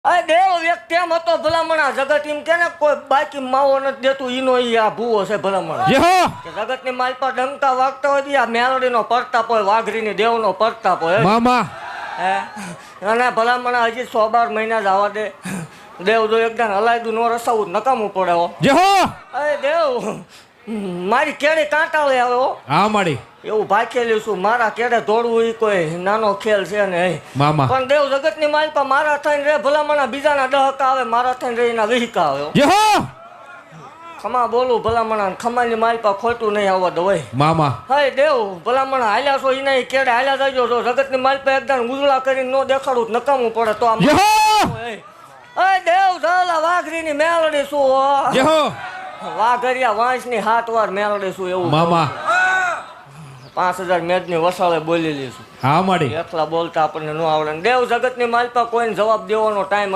અરે દેવ વ્યક્તિ એમ હતો ભલામણા જગત એમ કે ને કોઈ બાકી માવો નથી દેતું ઈનો ઈ આ ભૂવો છે ભલામણા જે હો જગત ની માલ પર ડંકા વાગતા હોય તો આ મેલોડી નો પરતાપ હોય વાઘરી દેવ નો પરતાપ હોય મામા હે અને ભલામણા હજી 112 મહિના જ આવવા દે દેવ જો એકદમ હલાયદું નો રસાવું નકામું પડે હો જે હો અરે દેવ મારી કેડી કાંટાળે આવે હો હા માડી એવું ભાખેલું છું મારા કેડે દોડવું ઈ કોઈ નાનો ખેલ છે ને મામા પણ દેવ જગત ની માલ પર મારા થઈને રે ભલામણા બીજાના દહકા આવે મારા થઈને રે એના વિહકા આવે હો. જે હો ખમા બોલું ભલામણા ખમાની માલ પર ખોટું નહીં આવવા દો મામા હે દેવ ભલામણા હાલ્યા છો ઈને કેડે હાલ્યા જજો છો જગત ની માલ પર એકદમ ગુજળા કરીને નો દેખાડું તો નકામું પડે તો આમ જે હો અરે દેવ ઝાલા વાઘરી ની મેલડી શું હો જે હો વાઘરિયા વાંસ ની 7 વાર મેલડી શું એવું મામા 5000 મેદ ની વસાળે બોલેલી છું હા માડી એકલા બોલતા આપણને ન આવડે દેવ જગત ની માલ પર કોઈને જવાબ દેવાનો ટાઈમ